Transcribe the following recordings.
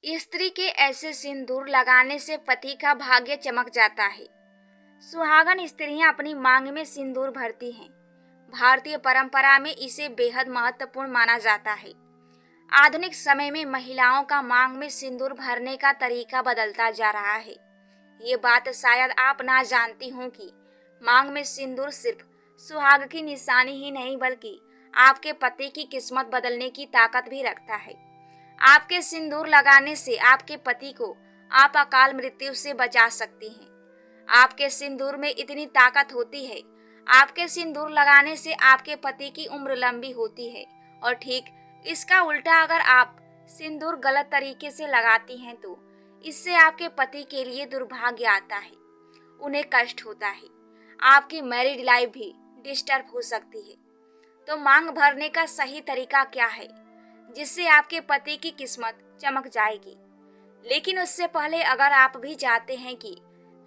स्त्री के ऐसे सिंदूर लगाने से पति का भाग्य चमक जाता है। सुहागन स्त्रियां अपनी मांग में सिंदूर भरती हैं। भारतीय परंपरा में इसे बेहद महत्वपूर्ण माना जाता है। आधुनिक समय में महिलाओं का मांग में सिंदूर भरने का तरीका बदलता जा रहा है। ये बात शायद आप ना जानती हों कि मांग में सिंदूर सिर्फ सुहाग की निशानी ही नहीं बल्कि आपके पति की किस्मत बदलने की ताकत भी रखता है। आपके सिंदूर लगाने से आपके पति को आप अकाल मृत्यु से बचा सकती हैं। आपके सिंदूर में इतनी ताकत होती है। आपके सिंदूर लगाने से आपके पति की उम्र लंबी होती है और ठीक इसका उल्टा अगर आप सिंदूर गलत तरीके से लगाती हैं तो इससे आपके पति के लिए दुर्भाग्य आता है। उन्हें कष्ट होता है। आपकी मैरिड लाइफ भी डिस्टर्ब हो सकती है। तो मांग भरने का सही तरीका क्या है जिससे आपके पति की किस्मत चमक जाएगी? लेकिन उससे पहले अगर आप भी चाहते हैं कि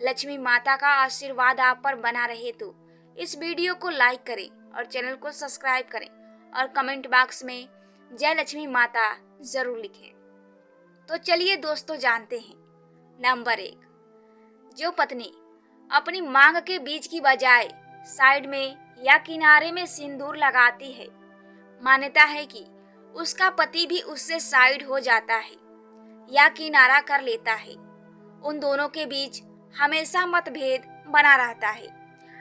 लक्ष्मी माता का आशीर्वाद आप पर बना रहे तो इस वीडियो को लाइक करें और चैनल को सब्सक्राइब करें और कमेंट बॉक्स में जय लक्ष्मी माता जरूर लिखें। तो चलिए दोस्तों जानते हैं। नंबर 1, जो पत्नी अपनी मांग के बीच की बजाय साइड में या किनारे में सिंदूर लगाती है, मान्यता है कि उसका पति भी उससे साइड हो जाता है या किनारा कर लेता है। उन दोनों के बीच हमेशा मतभेद बना रहता है।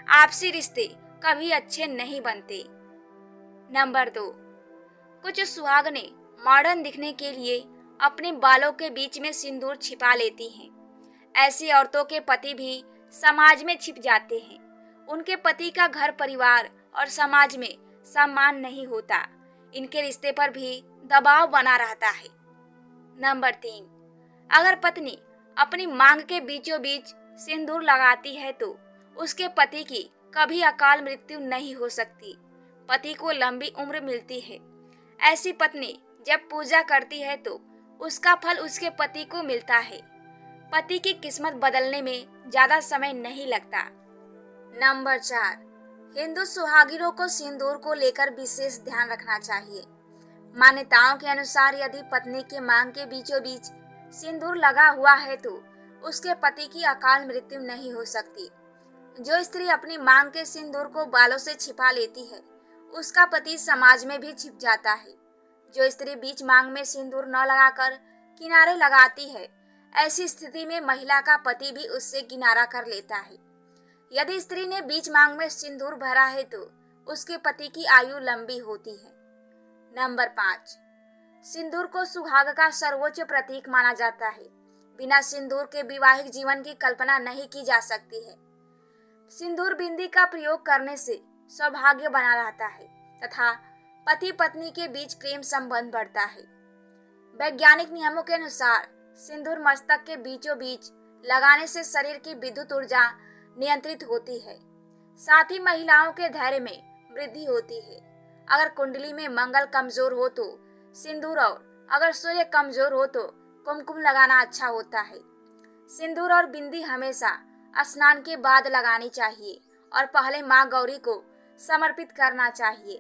आपसी रिश्ते कभी अच्छे नहीं बनते। नंबर 2, कुछ सुहागनें मॉडर्न दिखने के लिए अपने बालों के बीच में सिंदूर छिपा लेती हैं। ऐसी औरतों के पति भी समाज में छिप जाते हैं। उनके पति का घर परिवार और समाज में सम्मान नहीं होता। इनके रिश्ते पर भी दबाव बना रहता है। नंबर 3, अगर पत्नी अपनी मांग के बीचों बीच सिंदूर लगाती है तो उसके पति की कभी अकाल मृत्यु नहीं हो सकती। पति को लंबी उम्र मिलती है। ऐसी पत्नी जब पूजा करती है तो उसका फल उसके पति को मिलता है। पति की किस्मत बदलने में ज्यादा समय नहीं लगता। नंबर 4, हिंदू सुहागिनों को सिंदूर को लेकर विशेष ध्यान रखना चाहिए। मान्यताओं के अनुसार यदि पत्नी के मांग के बीचों बीच सिंदूर लगा हुआ है तो उसके पति की अकाल मृत्यु नहीं हो सकती। जो स्त्री अपनी मांग के सिंदूर को बालों से छिपा लेती है उसका पति समाज में भी छिप जाता है। जो स्त्री बीच मांग में सिंदूर न लगाकर किनारे लगाती है, ऐसी स्थिति में महिला का पति भी उससे किनारा कर लेता है। यदि स्त्री ने बीच मांग में सिंदूर भरा है तो उसके पति की आयु लंबी होती है। नंबर 5, सिंदूर को सुहाग का सर्वोच्च प्रतीक माना जाता है। बिना सिंदूर के वैवाहिक जीवन की कल्पना नहीं की जा सकती है। सिंदूर बिंदी का प्रयोग करने से सौभाग्य बना रहता है तथा पति पत्नी के बीच प्रेम संबंध बढ़ता है। वैज्ञानिक नियमों के अनुसार सिंदूर मस्तक के बीचों बीच लगाने से शरीर की विद्युत ऊर्जा नियंत्रित होती है। साथ ही महिलाओं के धैर्य में वृद्धि होती है। अगर कुंडली में मंगल कमजोर हो तो सिंदूर और अगर सूर्य कमजोर हो तो कुमकुम लगाना अच्छा होता है। सिंदूर और बिंदी हमेशा स्नान के बाद लगानी चाहिए और पहले माँ गौरी को समर्पित करना चाहिए।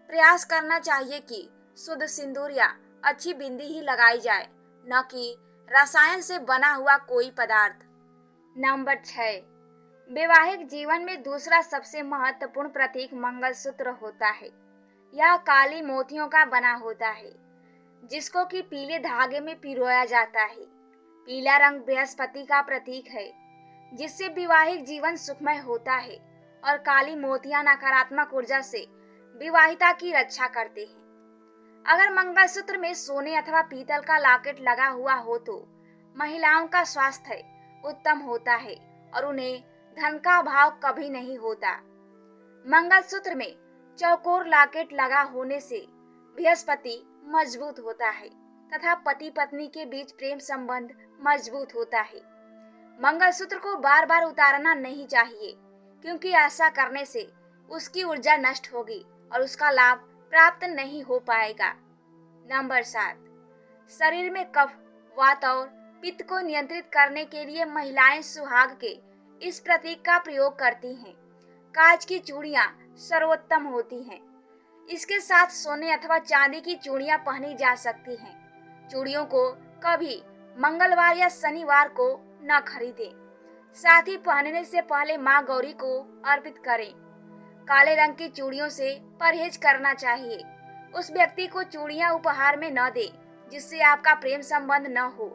प्रयास करना चाहिए कि शुद्ध सिंदूर या अच्छी बिंदी ही लगाई जाए, न कि रसायन से बना हुआ कोई पदार्थ। नंबर 6, वैवाहिक जीवन में दूसरा सबसे महत्वपूर्ण प्रतीक मंगलसूत्र होता है। यह काली मोतियों का बना होता है जिसको कि पीले धागे में पिरोया जाता है। पीला रंग बृहस्पति का प्रतीक है जिससे वैवाहिक जीवन सुखमय होता है और काली मोतियां नकारात्मक ऊर्जा से विवाहिता की रक्षा करते हैं। अगर मंगलसूत्र में सोने अथवा पीतल का लॉकेट लगा हुआ हो तो महिलाओं का स्वास्थ्य उत्तम होता है और उन्हें धन का अभाव कभी नहीं होता। मंगलसूत्र में चौकोर लॉकेट लगा होने से बृहस्पति मजबूत होता है तथा पति पत्नी के बीच प्रेम संबंध मजबूत होता है। मंगलसूत्र को बार बार उतारना नहीं चाहिए क्योंकि ऐसा करने से उसकी ऊर्जा नष्ट होगी और उसका लाभ प्राप्त नहीं हो पाएगा। नंबर 7, शरीर में कफ, वात और पित्त को नियंत्रित करने के लिए महिलाएं सुहाग के इस प्रतीक का प्रयोग करती हैं। कांच की चूड़ियां सर्वोत्तम होती हैं। इसके साथ सोने अथवा चांदी की चूड़ियां पहनी जा सकती हैं। चूड़ियों को कभी मंगलवार या शनिवार को न खरीदें। साथ ही पहनने से पहले माँ गौरी को अर्पित करें। काले रंग की चूड़ियों से परहेज करना चाहिए। उस व्यक्ति को चूड़ियां उपहार में न दे जिससे आपका प्रेम संबंध न हो।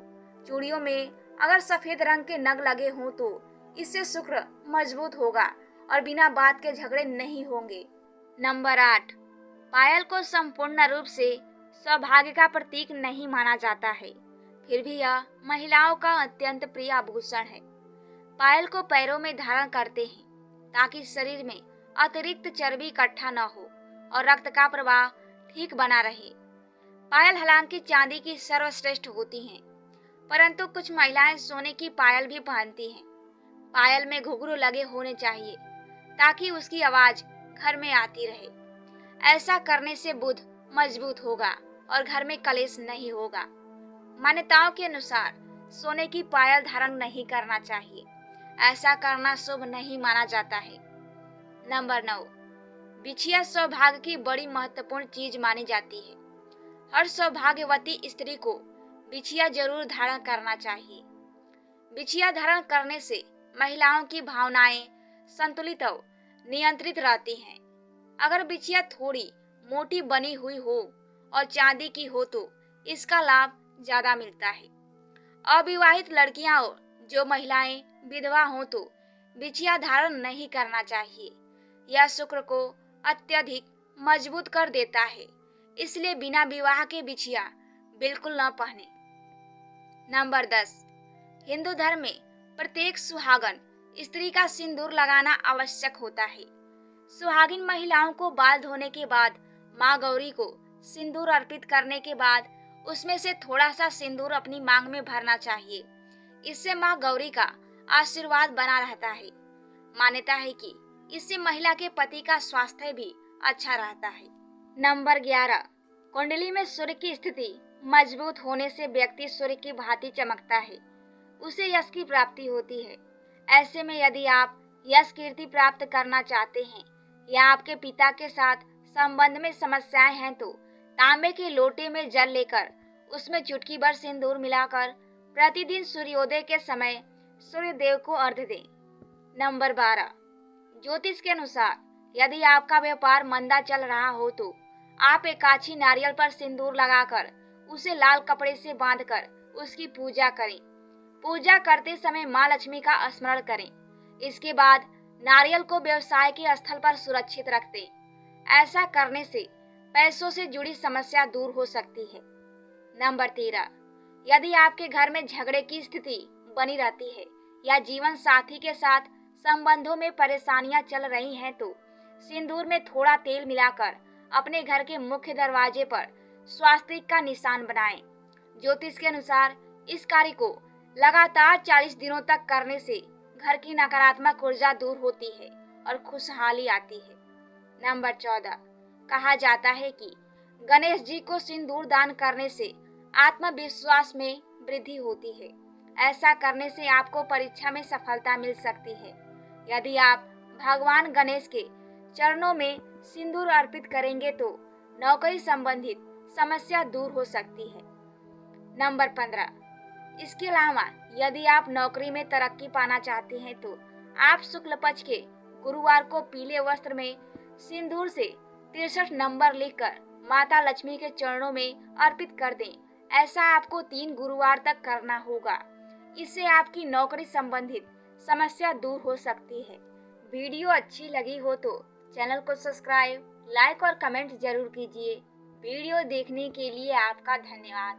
चूड़ियों में अगर सफेद रंग के नग लगे हों तो इससे शुक्र मजबूत होगा और बिना बात के झगड़े नहीं होंगे। नंबर 8, पायल को संपूर्ण रूप से सौभाग्य का प्रतीक नहीं माना जाता है, फिर भी यह महिलाओं का अत्यंत प्रिय आभूषण है। पायल को पैरों में धारण करते हैं ताकि शरीर में अतिरिक्त चर्बी इकट्ठा न हो और रक्त का प्रवाह ठीक बना रहे। पायल हालांकि चांदी की सर्वश्रेष्ठ होती हैं, परंतु कुछ महिलाएं सोने की पायल भी पहनती हैं। पायल में घुंघरू लगे होने चाहिए ताकि उसकी आवाज घर में आती रहे। ऐसा करने से बुध मजबूत होगा और घर में कलेश नहीं होगा। मान्यताओं के अनुसार सोने की पायल धारण नहीं करना चाहिए। ऐसा करना शुभ नहीं माना जाता है। नंबर 9, बिछिया सौभाग्य की बड़ी महत्वपूर्ण चीज मानी जाती है। हर सौभाग्यवती स्त्री को बिछिया जरूर धारण करना चाहिए। बिछिया धारण करने से महिलाओं की भावनाएं संतुलित और नियंत्रित रहती हैं। अगर बिछिया थोड़ी मोटी बनी हुई हो और चांदी की हो तो इसका लाभ ज्यादा मिलता है। अविवाहित लड़कियां और जो महिलाएं विधवा हों तो बिछिया धारण नहीं करना चाहिए। यह शुक्र को अत्यधिक मजबूत कर देता है, इसलिए बिना विवाह के बिछिया बिल्कुल न पहने। नंबर 10, हिंदू धर्म में प्रत्येक सुहागन स्त्री का सिंदूर लगाना आवश्यक होता है। सुहागिन महिलाओं को बाल धोने के बाद माँ गौरी को सिंदूर अर्पित करने के बाद उसमें से थोड़ा सा सिंदूर अपनी मांग में भरना चाहिए। इससे माँ गौरी का आशीर्वाद बना रहता है। मान्यता है कि इससे महिला के पति का स्वास्थ्य भी अच्छा रहता है। नंबर 11, कुंडली में सूर्य की स्थिति मजबूत होने से व्यक्ति सूर्य की भांति चमकता है, उसे यश की प्राप्ति होती है। ऐसे में यदि आप यश कीर्ति प्राप्त करना चाहते हैं या आपके पिता के साथ संबंध में समस्याएं हैं तो तांबे के लोटे में जल लेकर उसमें चुटकी भर सिंदूर मिलाकर प्रतिदिन सूर्योदय के समय सूर्य देव को अर्घ्य दें। नंबर 12, ज्योतिष के अनुसार यदि आपका व्यापार मंदा चल रहा हो तो आप एकाछी नारियल पर सिंदूर लगाकर उसे लाल कपड़े से बांधकर उसकी पूजा करें। पूजा करते समय माँ लक्ष्मी का स्मरण करें। इसके बाद नारियल को व्यवसाय के स्थल पर सुरक्षित रख दें। ऐसा करने से पैसों से जुड़ी समस्या दूर हो सकती है। नंबर 13, यदि आपके घर में झगड़े की स्थिति बनी रहती है या जीवन साथी के साथ संबंधों में परेशानियां चल रही हैं तो सिंदूर में थोड़ा तेल मिलाकर अपने घर के मुख्य दरवाजे पर स्वास्तिक का निशान बनाएं। ज्योतिष के अनुसार इस कार्य को लगातार 40 दिनों तक करने से घर की नकारात्मक ऊर्जा दूर होती है और खुशहाली आती है। नंबर 14, कहा जाता है कि गणेश जी को सिंदूर दान करने से आत्मविश्वास में वृद्धि होती है। ऐसा करने से आपको परीक्षा में सफलता मिल सकती है। यदि आप भगवान गणेश के चरणों में सिंदूर अर्पित करेंगे तो नौकरी संबंधित समस्या दूर हो सकती है। नंबर 15, इसके अलावा यदि आप नौकरी में तरक्की पाना चाहते हैं तो आप शुक्ल पक्ष के गुरुवार को पीले वस्त्र में सिंदूर से 63 नंबर लिखकर माता लक्ष्मी के चरणों में अर्पित कर दें। ऐसा आपको 3 गुरुवार तक करना होगा। इससे आपकी नौकरी संबंधित समस्या दूर हो सकती है। वीडियो अच्छी लगी हो तो चैनल को सब्सक्राइब, लाइक और कमेंट जरूर कीजिए। वीडियो देखने के लिए आपका धन्यवाद।